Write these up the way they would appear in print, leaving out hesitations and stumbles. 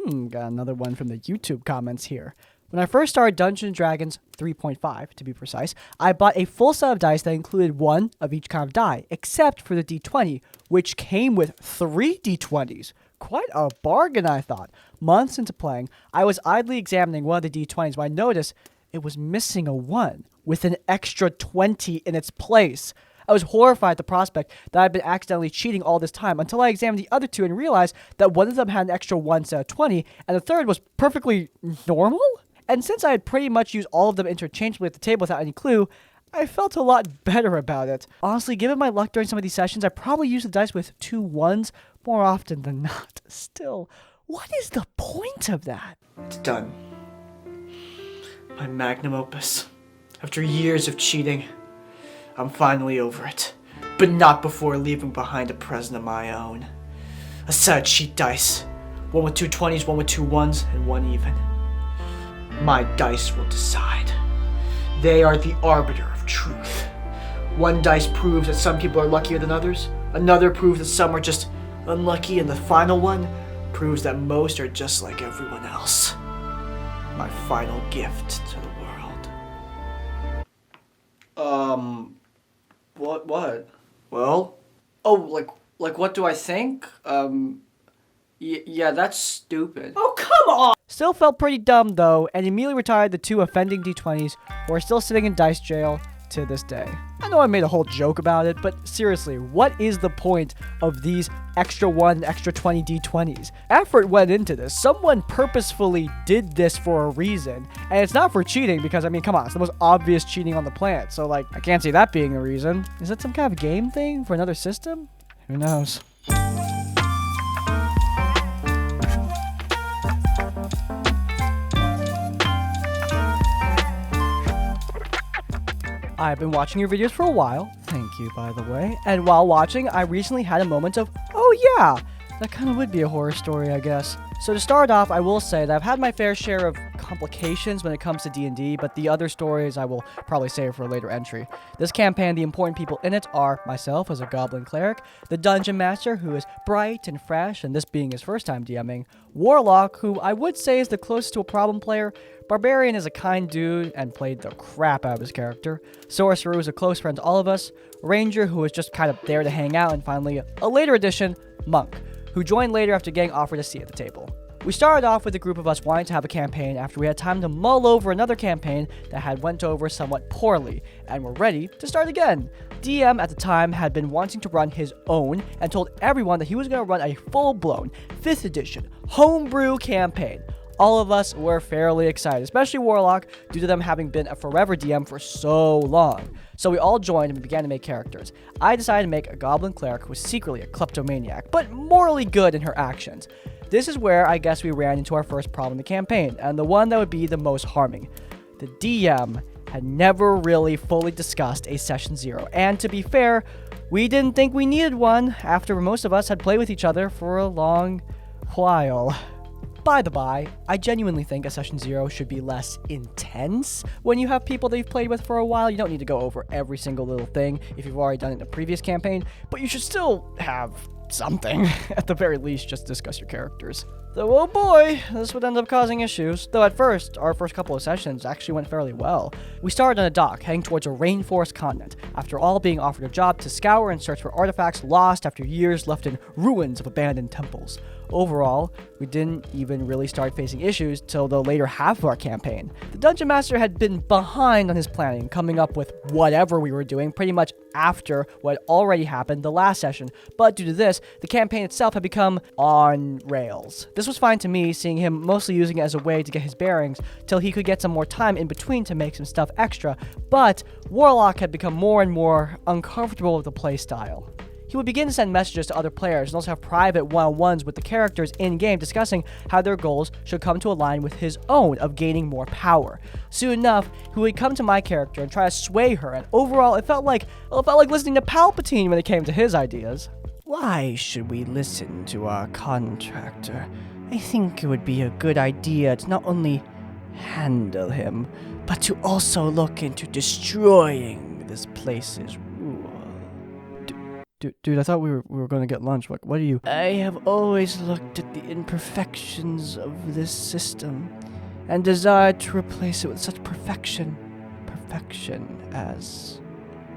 Got another one from the YouTube comments here. When I first started Dungeons & Dragons 3.5, to be precise, I bought a full set of dice that included one of each kind of die, except for the D20, which came with 3 D20s. Quite a bargain, I thought. Months into playing, I was idly examining one of the D20s when I noticed it was missing a 1, with an extra 20 in its place. I was horrified at the prospect that I'd been accidentally cheating all this time until I examined the other 2 and realized that one of them had an extra 1 instead of 20, and the third was perfectly normal? And since I had pretty much used all of them interchangeably at the table without any clue, I felt a lot better about it. Honestly, given my luck during some of these sessions, I probably used the dice with 2 1s more often than not. Still, what is the point of that? It's done. My magnum opus. After years of cheating, I'm finally over it. But not before leaving behind a present of my own. A set of cheat dice. One with 2 20s, one with 2 1s, and 1 even. My dice will decide. They are the arbiter of truth. One dice proves that some people are luckier than others. Another proves that some are just unlucky. And the final one proves that most are just like everyone else. My final gift to the world. What? Well? Oh, like what do I think? Yeah, that's stupid. Oh, come on! Still felt pretty dumb, though, and immediately retired the 2 offending D20s who are still sitting in dice jail to this day. I know I made a whole joke about it, but seriously, what is the point of these extra 1 and extra 20 D20s? Effort went into this. Someone purposefully did this for a reason, and it's not for cheating because, I mean, come on, it's the most obvious cheating on the planet, so, like, I can't see that being a reason. Is that some kind of game thing for another system? Who knows? I've been watching your videos for a while, thank you by the way, and while watching, I recently had a moment of, oh yeah, that kind of would be a horror story, I guess. So to start off, I will say that I've had my fair share of complications when it comes to D&D, but the other stories I will probably save for a later entry. This campaign, the important people in it are myself as a goblin cleric, the dungeon master who is bright and fresh, and this being his first time DMing, Warlock, who I would say is the closest to a problem player, Barbarian is a kind dude and played the crap out of his character, Sorcerer is a close friend to all of us, Ranger who was just kind of there to hang out, and finally, a later addition, Monk, who joined later after getting offered a seat at the table. We started off with a group of us wanting to have a campaign after we had time to mull over another campaign that had went over somewhat poorly, and were ready to start again. DM at the time had been wanting to run his own and told everyone that he was going to run a full-blown 5th edition homebrew campaign. All of us were fairly excited, especially Warlock, due to them having been a forever DM for so long. So we all joined and we began to make characters. I decided to make a goblin cleric who was secretly a kleptomaniac, but morally good in her actions. This is where I guess we ran into our first problem in the campaign, and the one that would be the most harming. The DM had never really fully discussed a Session 0, and to be fair, we didn't think we needed one after most of us had played with each other for a long while. By the by, I genuinely think a Session 0 should be less intense. When you have people that you've played with for a while, you don't need to go over every single little thing if you've already done it in a previous campaign, but you should still have something. At the very least, just discuss your characters. Though, oh boy, this would end up causing issues. Though at first, our first couple of sessions actually went fairly well. We started on a dock, heading towards a rainforest continent, after all being offered a job to scour and search for artifacts lost after years left in ruins of abandoned temples. Overall, we didn't even really start facing issues till the later half of our campaign. The Dungeon Master had been behind on his planning, coming up with whatever we were doing pretty much after what had already happened the last session, but due to this, the campaign itself had become on rails. This was fine to me, seeing him mostly using it as a way to get his bearings till he could get some more time in between to make some stuff extra, but Warlock had become more and more uncomfortable with the playstyle. He would begin to send messages to other players and also have private one-on-ones with the characters in-game discussing how their goals should come to align with his own of gaining more power. Soon enough, he would come to my character and try to sway her, and overall it felt like listening to Palpatine when it came to his ideas. Why should we listen to our contractor? I think it would be a good idea to not only handle him, but to also look into destroying this place's rule. Dude, I thought we were going to get lunch. What are you? I have always looked at the imperfections of this system and desired to replace it with such perfection as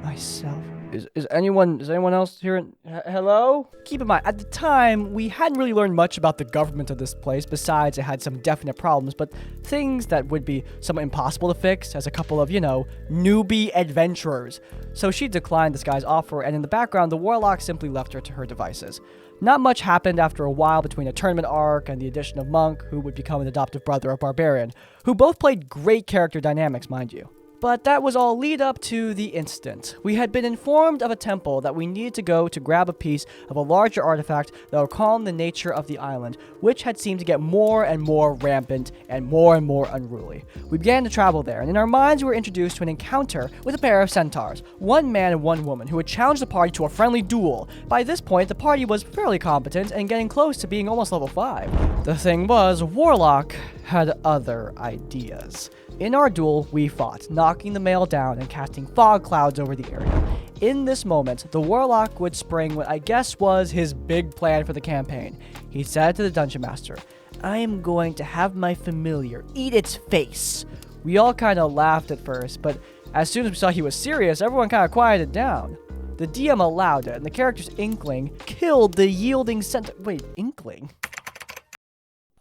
myself. Is anyone else here? Hello? Keep in mind, at the time, we hadn't really learned much about the government of this place, besides it had some definite problems, but things that would be somewhat impossible to fix as a couple of, newbie adventurers. So she declined this guy's offer, and in the background, the warlock simply left her to her devices. Not much happened after a while between a tournament arc and the addition of Monk, who would become an adoptive brother of Barbarian, who both played great character dynamics, mind you. But that was all lead up to the instant. We had been informed of a temple that we needed to go to grab a piece of a larger artifact that would calm the nature of the island, which had seemed to get more and more rampant and more unruly. We began to travel there, and in our minds we were introduced to an encounter with a pair of centaurs, one man and one woman, who had challenged the party to a friendly duel. By this point, the party was fairly competent and getting close to being almost level 5. The thing was, Warlock had other ideas. In our duel, we fought, knocking the male down and casting fog clouds over the area. In this moment, the Warlock would spring what I guess was his big plan for the campaign. He said to the Dungeon Master, "I am going to have my familiar eat its face." We all kind of laughed at first, but as soon as we saw he was serious, everyone kind of quieted down. The DM allowed it, and the character's Inkling killed the yielding Wait, Inkling?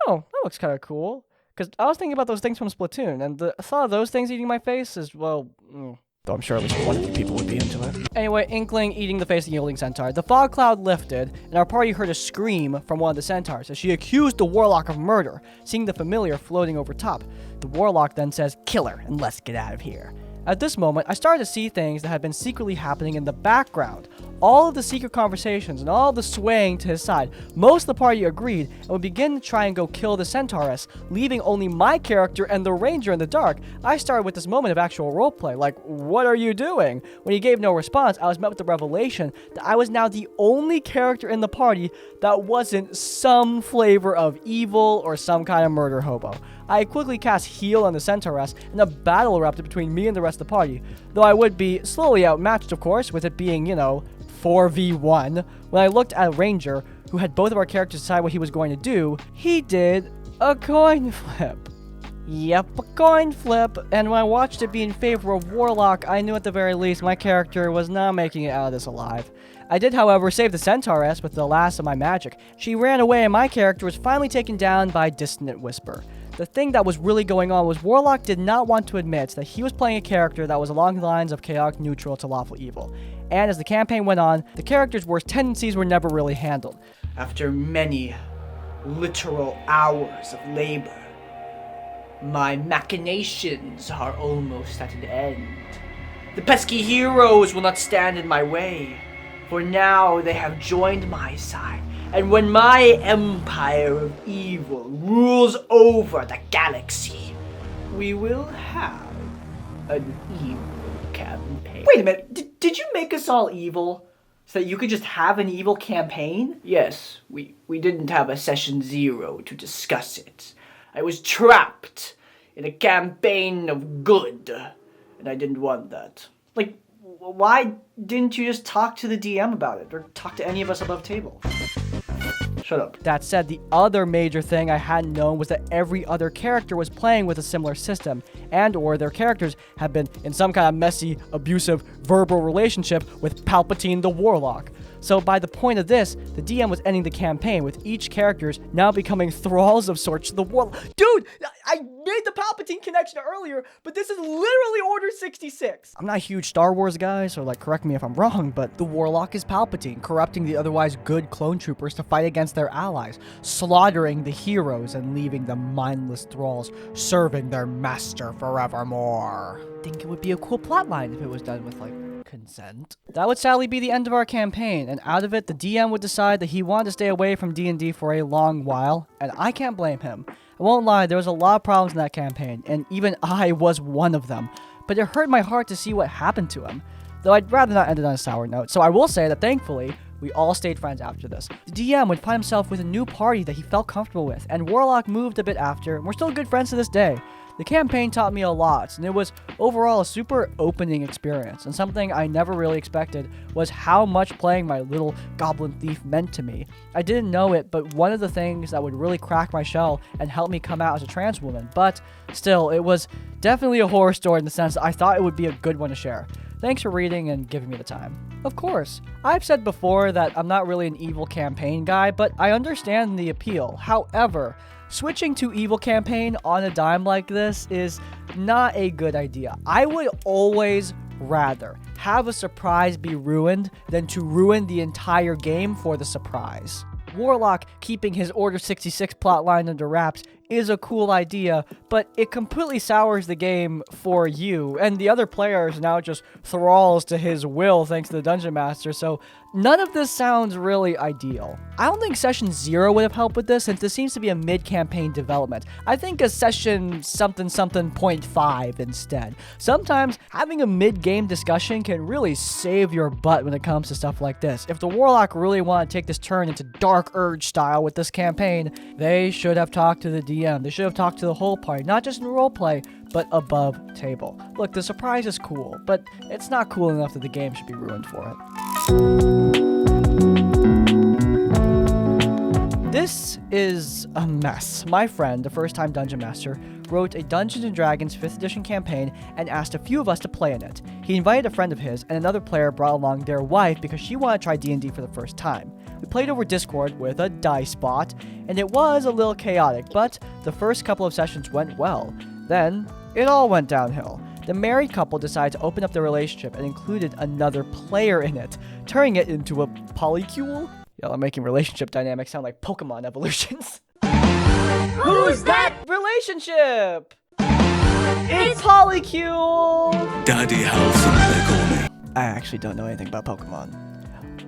Oh, that looks kind of cool. Because I was thinking about those things from Splatoon, and the thought of those things eating my face is, well, though I'm sure at least one of you people would be into it. Anyway, Inkling eating the face of the yielding centaur. The fog cloud lifted, and our party heard a scream from one of the centaurs as she accused the Warlock of murder, seeing the familiar floating over top. The Warlock then says, "Kill her, and let's get out of here." At this moment, I started to see things that had been secretly happening in the background. All of the secret conversations and all the swaying to his side. Most of the party agreed and would begin to try and go kill the centauress, leaving only my character and the ranger in the dark. I started with this moment of actual roleplay, like, "What are you doing?" When he gave no response, I was met with the revelation that I was now the only character in the party that wasn't some flavor of evil or some kind of murder hobo. I quickly cast heal on the centauress, and a battle erupted between me and the rest of the party, though I would be slowly outmatched, of course, with it being, 4v1. When I looked at a ranger, who had both of our characters decide what he was going to do, he did a coin flip. Yep, a coin flip, and when I watched it be in favor of Warlock, I knew at the very least my character was not making it out of this alive. I did, however, save the centauress with the last of my magic. She ran away, and my character was finally taken down by Dissonant Whisper. The thing that was really going on was Warlock did not want to admit that he was playing a character that was along the lines of chaotic neutral to lawful evil. And as the campaign went on, the character's worst tendencies were never really handled. After many literal hours of labor, my machinations are almost at an end. The pesky heroes will not stand in my way, for now they have joined my side. And when my empire of evil rules over the galaxy, we will have an evil campaign. Wait a minute, did you make us all evil so that you could just have an evil campaign? Yes, we didn't have a session 0 to discuss it. I was trapped in a campaign of good, and I didn't want that. Like, why didn't you just talk to the DM about it, or talk to any of us above table? Shut up. That said, the other major thing I hadn't known was that every other character was playing with a similar system, and or their characters had been in some kind of messy, abusive, verbal relationship with Palpatine the Warlock. So by the point of this, the DM was ending the campaign with each characters now becoming thralls of sorts to the Warlock. Dude, I made the Palpatine connection earlier, but this is literally Order 66. I'm not a huge Star Wars guy, so correct me if I'm wrong, but the Warlock is Palpatine, corrupting the otherwise good clone troopers to fight against their allies, slaughtering the heroes and leaving the mindless thralls serving their master forevermore. I think it would be a cool plotline if it was done with, consent. That would sadly be the end of our campaign, and out of it, the DM would decide that he wanted to stay away from D&D for a long while, and I can't blame him. I won't lie, there was a lot of problems in that campaign, and even I was one of them, but it hurt my heart to see what happened to him, though I'd rather not end it on a sour note, so I will say that thankfully, we all stayed friends after this. The DM would find himself with a new party that he felt comfortable with, and Warlock moved a bit after, and we're still good friends to this day. The campaign taught me a lot, and it was overall a super opening experience, and something I never really expected was how much playing my little goblin thief meant to me. I didn't know it, but one of the things that would really crack my shell and help me come out as a trans woman, but still, it was definitely a horror story in the sense that I thought it would be a good one to share. Thanks for reading and giving me the time. Of course, I've said before that I'm not really an evil campaign guy, but I understand the appeal. However, switching to evil campaign on a dime like this is not a good idea. I would always rather have a surprise be ruined than to ruin the entire game for the surprise. Warlock keeping his Order 66 plotline under wraps is a cool idea, but it completely sours the game for you, and the other players now just thralls to his will thanks to the Dungeon Master, so none of this sounds really ideal. I don't think Session 0 would have helped with this, since this seems to be a mid-campaign development. I think a Session something 0.5 instead. Sometimes having a mid-game discussion can really save your butt when it comes to stuff like this. If the Warlock really want to take this turn into Dark Urge style with this campaign, they should have talked to the DM. They should have talked to the whole party, not just in roleplay, but above table. Look, the surprise is cool, but it's not cool enough that the game should be ruined for it. This is a mess. My friend, the first-time Dungeon Master, wrote a Dungeons & Dragons 5th edition campaign and asked a few of us to play in it. He invited a friend of his, and another player brought along their wife because she wanted to try D&D for the first time. We played over Discord with a dice bot, and it was a little chaotic, but the first couple of sessions went well. Then, it all went downhill. The married couple decided to open up their relationship and included another player in it, turning it into a polycule? Y'all are making relationship dynamics sound like Pokemon evolutions. Who's that? Relationship! It's polycule! Daddy Halson, they call me. I actually don't know anything about Pokemon.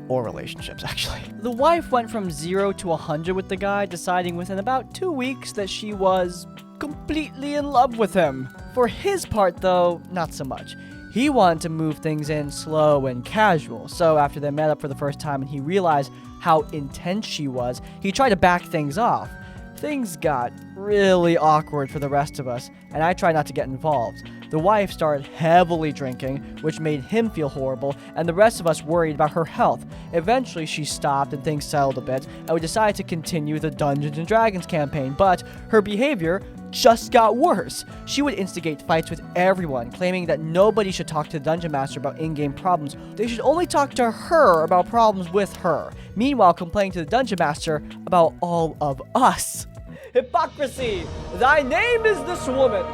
Or relationships, actually. The wife went from 0 to 100 with the guy, deciding within about 2 weeks that she was completely in love with him. For his part, though, not so much. He wanted to move things in slow and casual, so after they met up for the first time and he realized how intense she was, he tried to back things off. Things got really awkward for the rest of us, and I tried not to get involved. The wife started heavily drinking, which made him feel horrible, and the rest of us worried about her health. Eventually, she stopped and things settled a bit, and we decided to continue the Dungeons & Dragons campaign, but her behavior just got worse. She would instigate fights with everyone, claiming that nobody should talk to the Dungeon Master about in-game problems. They should only talk to her about problems with her. Meanwhile, complaining to the Dungeon Master about all of us. Hypocrisy! Thy name is this woman!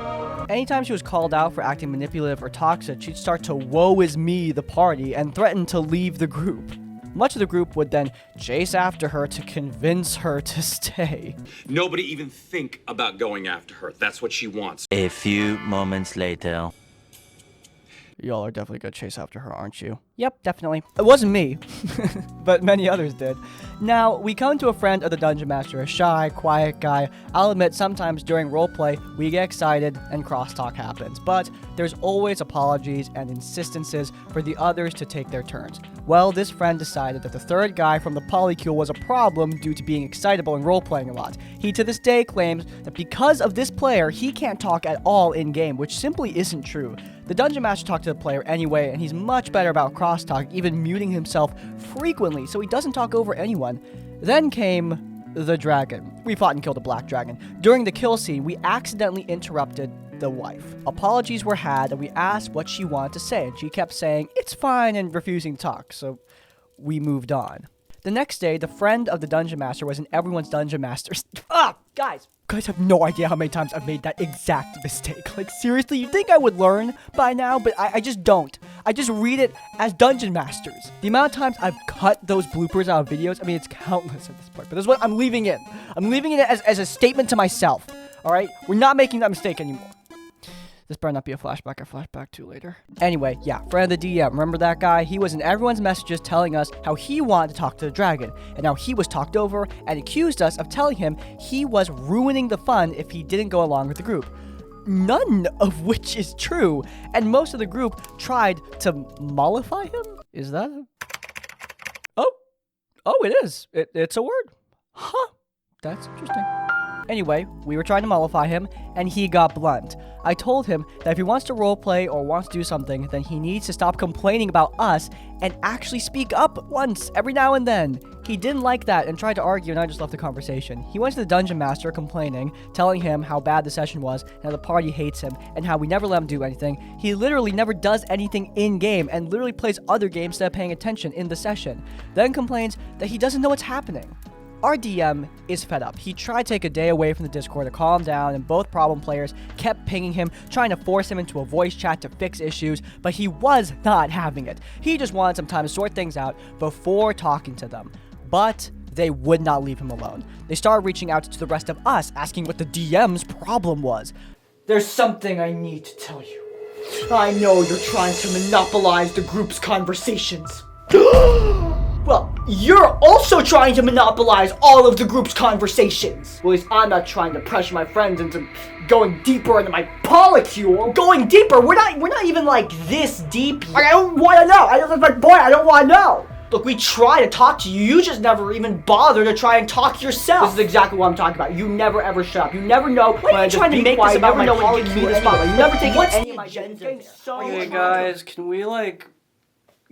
Anytime she was called out for acting manipulative or toxic, she'd start to woe is me the party and threaten to leave the group. Much of the group would then chase after her to convince her to stay. Nobody even think about going after her. That's what she wants. A few moments later. Y'all are definitely gonna chase after her, aren't you? Yep, definitely. It wasn't me, but many others did. Now, we come to a friend of the Dungeon Master, a shy, quiet guy. I'll admit sometimes during roleplay, we get excited and crosstalk happens, but there's always apologies and insistences for the others to take their turns. Well, this friend decided that the third guy from the polycule was a problem due to being excitable and roleplaying a lot. He to this day claims that because of this player, he can't talk at all in-game, which simply isn't true. The Dungeon Master talked to the player anyway, and he's much better about crosstalk, even muting himself frequently so he doesn't talk over anyone. Then came the dragon. We fought and killed a black dragon. During the kill scene, we accidentally interrupted the wife. Apologies were had, and we asked what she wanted to say, and she kept saying, "It's fine," and refusing to talk, so we moved on. The next day, the friend of the Dungeon Master was in everyone's Dungeon Masters. Guys have no idea how many times I've made that exact mistake. Like, seriously, you'd think I would learn by now, but I just don't. I just read it as Dungeon Masters. The amount of times I've cut those bloopers out of videos, I mean, it's countless at this point, but this is what I'm leaving in. I'm leaving it as a statement to myself, all right? We're not making that mistake anymore. This better not be a flashback I flashback to later. Anyway, yeah, friend of the DM, remember that guy? He was in everyone's messages telling us how he wanted to talk to the dragon, and how he was talked over and accused us of telling him he was ruining the fun if he didn't go along with the group. None of which is true, and most of the group tried to mollify him? Is that a... Oh, it is. It's a word. Huh. That's interesting. Anyway, we were trying to mollify him, and he got blunt. I told him that if he wants to roleplay or wants to do something, then he needs to stop complaining about us and actually speak up once, every now and then. He didn't like that and tried to argue, and I just left the conversation. He went to the Dungeon Master complaining, telling him how bad the session was, and how the party hates him, and how we never let him do anything. He literally never does anything in-game, and literally plays other games instead of paying attention in the session. Then complains that he doesn't know what's happening. Our DM is fed up. He tried to take a day away from the Discord to calm down, and both problem players kept pinging him, trying to force him into a voice chat to fix issues, but he was not having it. He just wanted some time to sort things out before talking to them. But they would not leave him alone. They started reaching out to the rest of us, asking what the DM's problem was. There's something I need to tell you. I know you're trying to monopolize the group's conversations. Well, you're also trying to monopolize all of the group's conversations. Well, at least I'm not trying to pressure my friends into going deeper into my polycule. Going deeper? We're not even like this deep yet. I don't want to know. That's my point. I don't want to know. Look, we try to talk to you. You just never even bother to try and talk yourself. This is exactly what I'm talking about. You never ever shut up. You never know when I'm trying to make this about my polycule anyway. You never take any of my agenda. Okay, guys, can we,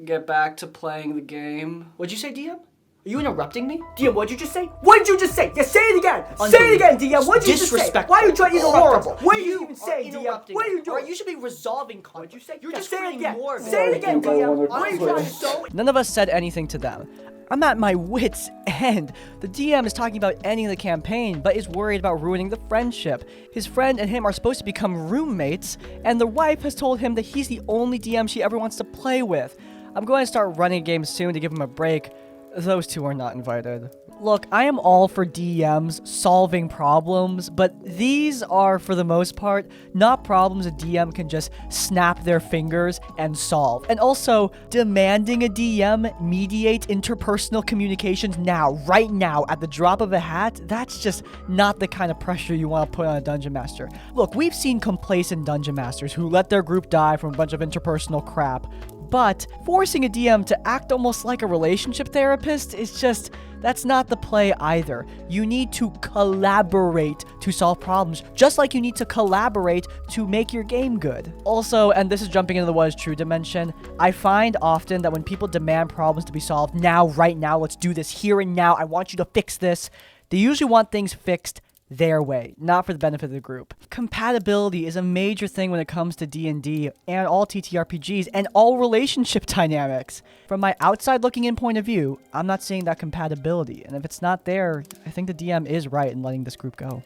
get back to playing the game? What'd you say, DM? Are you interrupting me? DM, what'd you just say? What'd you just say? Yeah, say it again! Say it again, DM! What'd you just say? Why are you trying to interrupt us? What are you even saying, DM? What are you doing? Alright, you should be resolving conflict. What'd you say? You're just saying more. Say it again, DM! What are you trying to say? None of us said anything to them. I'm at my wit's end. The DM is talking about ending the campaign, but is worried about ruining the friendship. His friend and him are supposed to become roommates, and the wife has told him that he's the only DM she ever wants to play with. I'm going to start running a game soon to give him a break. Those two are not invited. Look, I am all for DMs solving problems, but these are, for the most part, not problems a DM can just snap their fingers and solve. And also, demanding a DM mediate interpersonal communications now, right now, at the drop of a hat, that's just not the kind of pressure you want to put on a Dungeon Master. Look, we've seen complacent Dungeon Masters who let their group die from a bunch of interpersonal crap, but forcing a DM to act almost like a relationship therapist is just, that's not the play either. You need to collaborate to solve problems, just like you need to collaborate to make your game good. Also, and this is jumping into the what is true dimension, I find often that when people demand problems to be solved now, right now, let's do this here and now, I want you to fix this, they usually want things fixed their way, not for the benefit of the group. Compatibility is a major thing when it comes to D&D and all TTRPGs and all relationship dynamics. From my outside looking in point of view, I'm not seeing that compatibility, and if it's not there, I think the DM is right in letting this group go.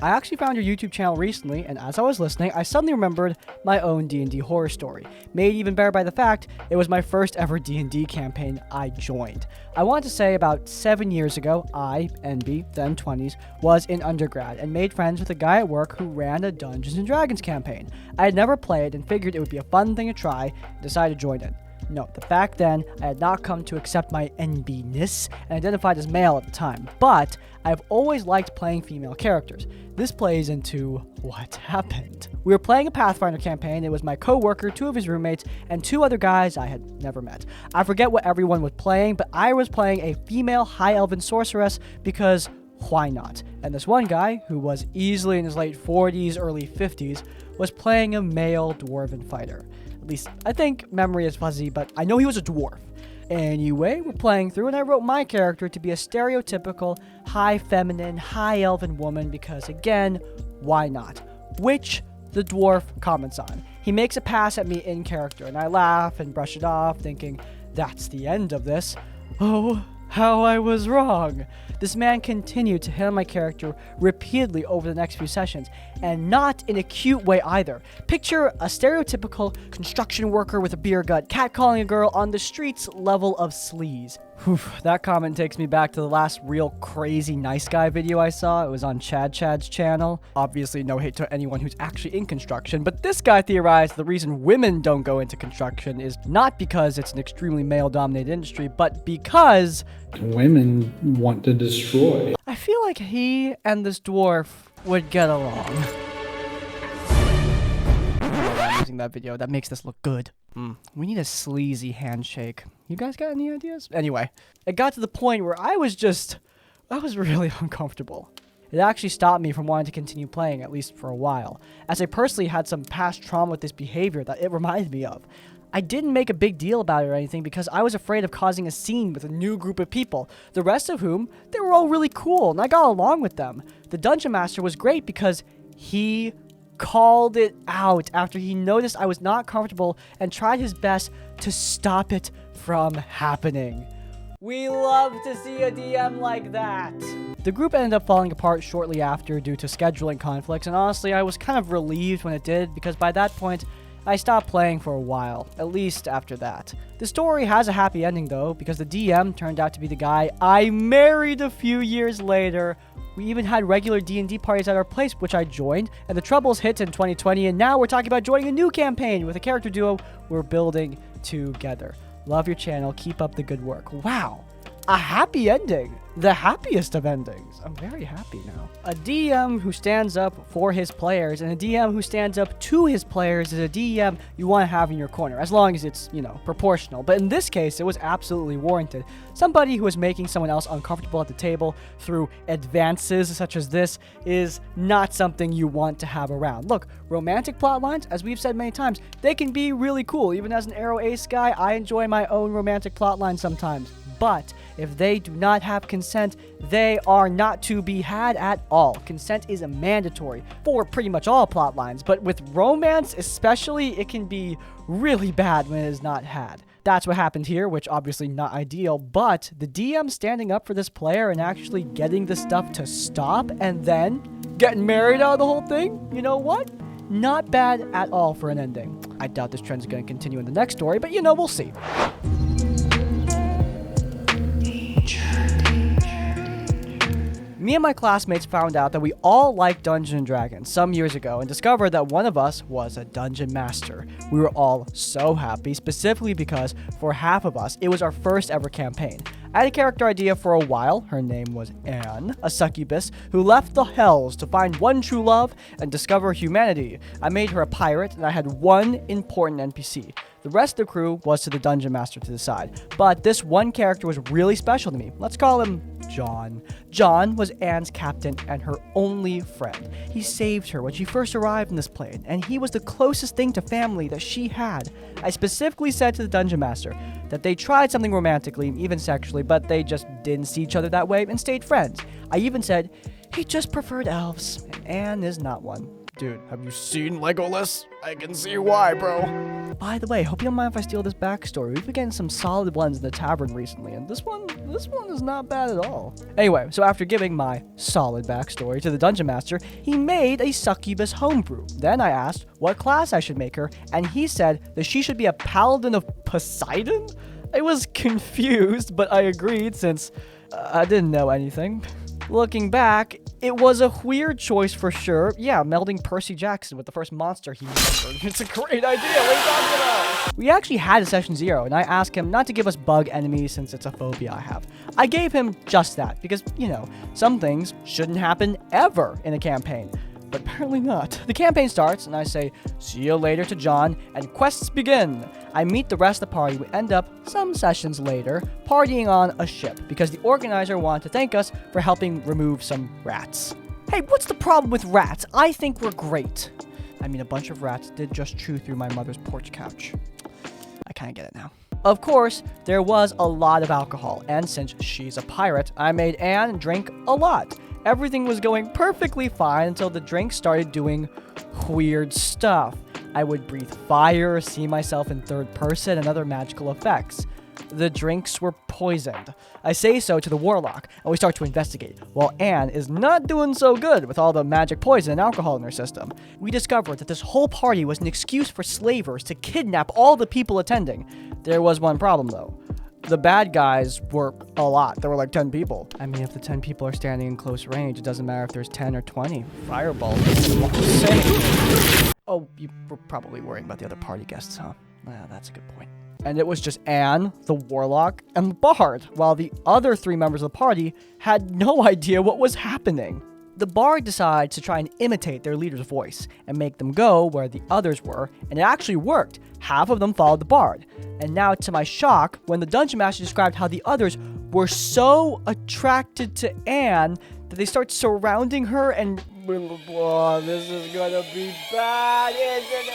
I actually found your YouTube channel recently, and as I was listening, I suddenly remembered my own D&D horror story, made even better by the fact it was my first ever D&D campaign I joined. I want to say about 7 years ago, I, NB, then 20s, was in undergrad and made friends with a guy at work who ran a Dungeons & Dragons campaign. I had never played and figured it would be a fun thing to try and decided to join it. Note that back then, I had not come to accept my NB-ness and identified as male at the time, but I've always liked playing female characters. This plays into what happened. We were playing a Pathfinder campaign. It was my co-worker, 2 of his roommates, and 2 other guys I had never met. I forget what everyone was playing, but I was playing a female high elven sorceress because why not? And this one guy, who was easily in his late 40s, early 50s, was playing a male dwarven fighter. At least, I think memory is fuzzy, but I know he was a dwarf. Anyway, we're playing through, and I wrote my character to be a stereotypical high feminine, high elven woman because, again, why not? Which the dwarf comments on. He makes a pass at me in character, and I laugh and brush it off, thinking, that's the end of this. Oh, how I was wrong. This man continued to hit on my character repeatedly over the next few sessions, and not in a cute way either. Picture a stereotypical construction worker with a beer gut catcalling a girl on the streets level of sleaze. Whew, that comment takes me back to the last real crazy nice guy video I saw. It was on Chad's channel. Obviously, no hate to anyone who's actually in construction, but this guy theorized the reason women don't go into construction is not because it's an extremely male-dominated industry, but because women want to destroy. I feel like he and this dwarf would get along. I'm using that video. That makes this look good. We need a sleazy handshake. You guys got any ideas? Anyway, it got to the point where I was really uncomfortable. It actually stopped me from wanting to continue playing, at least for a while, as I personally had some past trauma with this behavior that it reminded me of. I didn't make a big deal about it or anything because I was afraid of causing a scene with a new group of people, the rest of whom, they were all really cool, and I got along with them. The Dungeon Master was great because he called it out after he noticed I was not comfortable and tried his best to stop it from happening. We love to see a DM like that. The group ended up falling apart shortly after due to scheduling conflicts, and honestly, I was kind of relieved when it did because by that point, I stopped playing for a while, at least after that. The story has a happy ending though, because the DM turned out to be the guy I married a few years later. We even had regular D&D parties at our place, which I joined, and the troubles hit in 2020, and now we're talking about joining a new campaign with a character duo we're building together. Love your channel, keep up the good work. Wow, a happy ending. The happiest of endings. I'm very happy now. A DM who stands up for his players and a DM who stands up to his players is a DM you want to have in your corner, as long as it's, proportional. But in this case, it was absolutely warranted. Somebody who is making someone else uncomfortable at the table through advances such as this is not something you want to have around. Look, romantic plot lines, as we've said many times, they can be really cool. Even as an Arrow Ace guy, I enjoy my own romantic plot lines sometimes. But if they do not have consent, they are not to be had at all. Consent is mandatory for pretty much all plot lines, but with romance especially, it can be really bad when it is not had. That's what happened here, which obviously not ideal, but the DM standing up for this player and actually getting the stuff to stop and then getting married out of the whole thing, you know what? Not bad at all for an ending. I doubt this trend is going to continue in the next story, but we'll see. Me and my classmates found out that we all liked Dungeons & Dragons some years ago and discovered that one of us was a dungeon master. We were all so happy, specifically because for half of us, it was our first ever campaign. I had a character idea for a while. Her name was Anne, a succubus who left the hells to find one true love and discover humanity. I made her a pirate, and I had one important NPC. The rest of the crew was to the Dungeon Master to decide, but this one character was really special to me. Let's call him John. John was Anne's captain and her only friend. He saved her when she first arrived in this plane, and he was the closest thing to family that she had. I specifically said to the Dungeon Master that they tried something romantically, even sexually, but they just didn't see each other that way and stayed friends. I even said he just preferred elves, and Anne is not one. Dude, have you seen Legolas? I can see why, bro. By the way, hope you don't mind if I steal this backstory. We've been getting some solid ones in the tavern recently, and this one is not bad at all. Anyway, so after giving my solid backstory to the Dungeon Master, he made a succubus homebrew. Then I asked what class I should make her, and he said that she should be a paladin of Poseidon? I was confused, but I agreed since I didn't know anything. Looking back, it was a weird choice for sure. Yeah, melding Percy Jackson with the first monster he remembered. It's a great idea. What are you talking about? We actually had a session 0, and I asked him not to give us bug enemies since it's a phobia I have. I gave him just that because, some things shouldn't happen ever in a campaign. But apparently not. The campaign starts, and I say, see you later to John, and quests begin. I meet the rest of the party. We end up, some sessions later, partying on a ship, because the organizer wanted to thank us for helping remove some rats. Hey, what's the problem with rats? I think we're great. I mean, a bunch of rats did just chew through my mother's porch couch. I kind of get it now. Of course, there was a lot of alcohol, and since she's a pirate, I made Anne drink a lot. Everything was going perfectly fine until the drink started doing weird stuff. I would breathe fire, see myself in third person, and other magical effects. The drinks were poisoned. I say so to the warlock, and we start to investigate, while Anne is not doing so good with all the magic poison and alcohol in her system. We discovered that this whole party was an excuse for slavers to kidnap all the people attending. There was one problem, though. The bad guys were a lot. There were like 10 people. I mean, if the 10 people are standing in close range, it doesn't matter if there's 10 or 20 fireballs. Oh, you were probably worrying about the other party guests, huh? Yeah, that's a good point. And it was just Anne, the warlock, and the bard, while the other 3 members of the party had no idea what was happening. The bard decides to try and imitate their leader's voice and make them go where the others were, and it actually worked. Half of them followed the bard. And now, to my shock, when the dungeon master described how the others were so attracted to Anne that they start surrounding her and... Oh, this is gonna be bad, isn't it?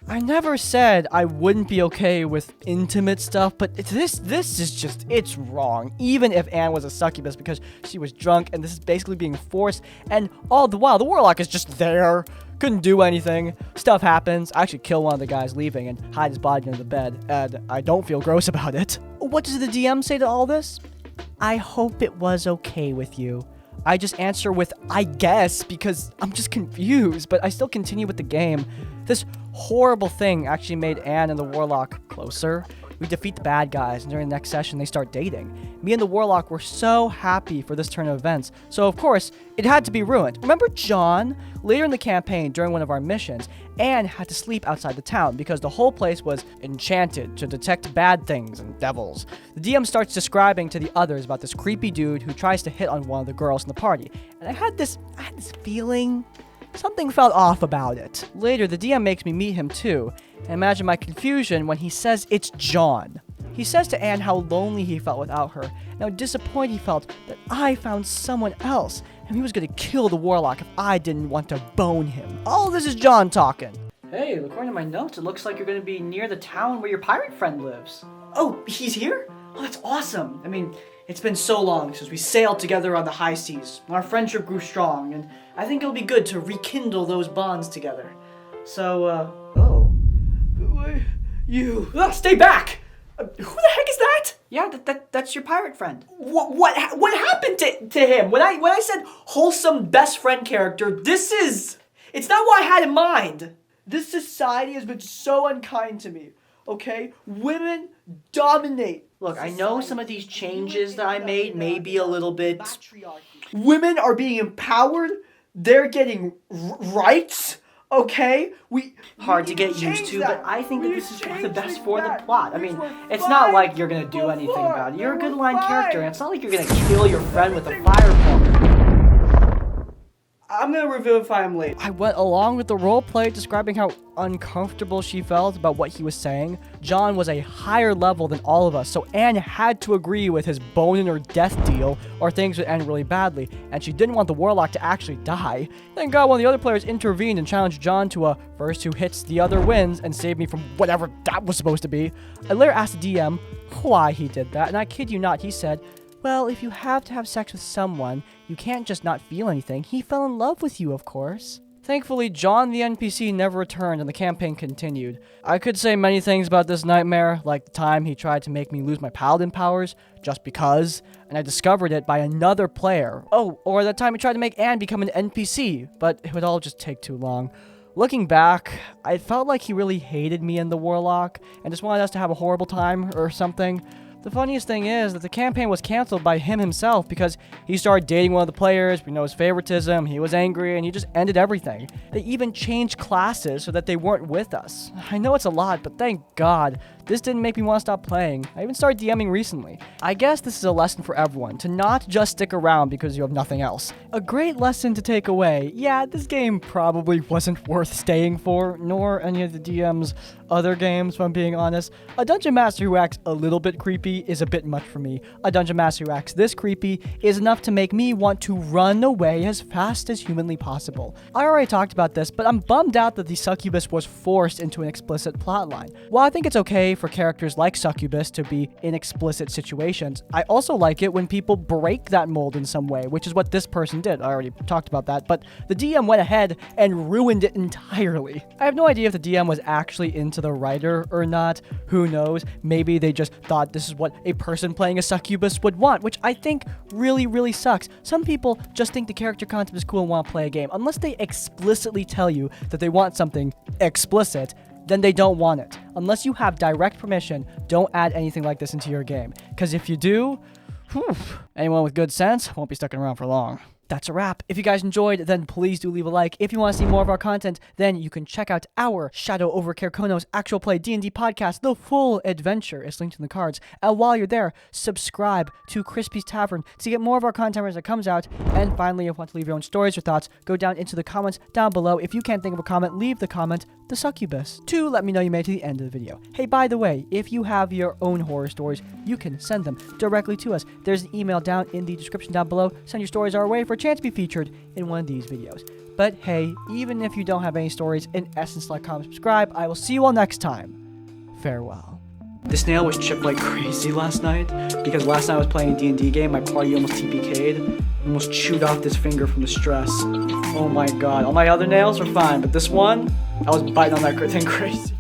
I never said I wouldn't be okay with intimate stuff, but this is just, it's wrong. Even if Anne was a succubus because she was drunk and this is basically being forced, and all the while the warlock is just there, couldn't do anything. Stuff happens. I actually kill one of the guys leaving and hide his body under the bed, and I don't feel gross about it. What does the DM say to all this? I hope it was okay with you. I just answer with, I guess, because I'm just confused, but I still continue with the game. This horrible thing actually made Anne and the warlock closer. We defeat the bad guys, and during the next session, they start dating. Me and the warlock were so happy for this turn of events, so of course, it had to be ruined. Remember John? Later in the campaign, during one of our missions, Anne had to sleep outside the town because the whole place was enchanted to detect bad things and devils. The DM starts describing to the others about this creepy dude who tries to hit on one of the girls in the party, and I had this feeling something felt off about it. Later, the DM makes me meet him too, and imagine my confusion when he says it's John. He says to Anne how lonely he felt without her, and how disappointed he felt that I found someone else, and he was gonna kill the warlock if I didn't want to bone him. All this is John talking. Hey, according to my notes, it looks like you're gonna be near the town where your pirate friend lives. Oh, he's here? Oh, that's awesome. I mean, it's been so long since we sailed together on the high seas. Our friendship grew strong, and I think it'll be good to rekindle those bonds together. So, stay back! Who the heck is that? Yeah, that's your pirate friend. What happened to him? When I said wholesome best friend character, it's not what I had in mind. This society has been so unkind to me, okay? Women dominate. Look, I know some of these changes that I made may be a little bit... Women are being empowered. They're getting rights. Okay? Hard to get used to, but I think that this is for the best for the plot. I mean, it's not like you're gonna do anything about it. You're a good line character, and it's not like you're gonna kill your friend with a fireball. I'm gonna revivify him later. I went along with the roleplay describing how uncomfortable she felt about what he was saying. John was a higher level than all of us, so Anne had to agree with his bone or death deal, or things would end really badly, and she didn't want the warlock to actually die. Thank God one of the other players intervened and challenged John to a first who hits the other wins and saved me from whatever that was supposed to be. I later asked the DM why he did that, and I kid you not, he said, well, if you have to have sex with someone, you can't just not feel anything. He fell in love with you, of course. Thankfully, John the NPC never returned and the campaign continued. I could say many things about this nightmare, like the time he tried to make me lose my paladin powers, just because, and I discovered it by another player. Oh, or that time he tried to make Anne become an NPC, but it would all just take too long. Looking back, I felt like he really hated me and the warlock, and just wanted us to have a horrible time or something. The funniest thing is that the campaign was canceled by him himself because he started dating one of the players, we know his favoritism, he was angry, and he just ended everything. They even changed classes so that they weren't with us. I know it's a lot, but thank God, this didn't make me want to stop playing. I even started DMing recently. I guess this is a lesson for everyone, to not just stick around because you have nothing else. A great lesson to take away. Yeah, this game probably wasn't worth staying for, nor any of the DM's other games, if I'm being honest. A dungeon master who acts a little bit creepy is a bit much for me. A dungeon master who acts this creepy is enough to make me want to run away as fast as humanly possible. I already talked about this, but I'm bummed out that the Succubus was forced into an explicit plotline. While I think it's okay for characters like Succubus to be in explicit situations, I also like it when people break that mold in some way, which is what this person did. I already talked about that, but the DM went ahead and ruined it entirely. I have no idea if the DM was actually into the writer or not. Who knows? Maybe they just thought this is what a person playing a Succubus would want, which I think really sucks. Some people just think the character concept is cool and want to play a game. Unless they explicitly tell you that they want something explicit, then they don't want it. Unless you have direct permission, don't add anything like this into your game. Because if you do, anyone with good sense won't be sticking around for long. That's a wrap. If you guys enjoyed, then please do leave a like. If you want to see more of our content, then you can check out our Shadow over Kerkonos actual play D&D podcast. The full adventure is linked in the cards. And while you're there, subscribe to Crispy's Tavern to get more of our content as it comes out. And finally, if you want to leave your own stories or thoughts, go down into the comments down below. If you can't think of a comment, leave the comment, the Succubus, to let me know you made it to the end of the video. Hey, by the way, if you have your own horror stories, you can send them directly to us. There's an email down in the description down below. Send your stories our way for a chance to be featured in one of these videos. But hey, even if you don't have any stories, in essence, like, comment, subscribe. I will see you all next time. Farewell. This nail was chipped like crazy last night because last night I was playing a D&D game. My party almost TPK'd. Almost chewed off this finger from the stress. Oh my god. All my other nails are fine, but this one, I was biting on that thing crazy.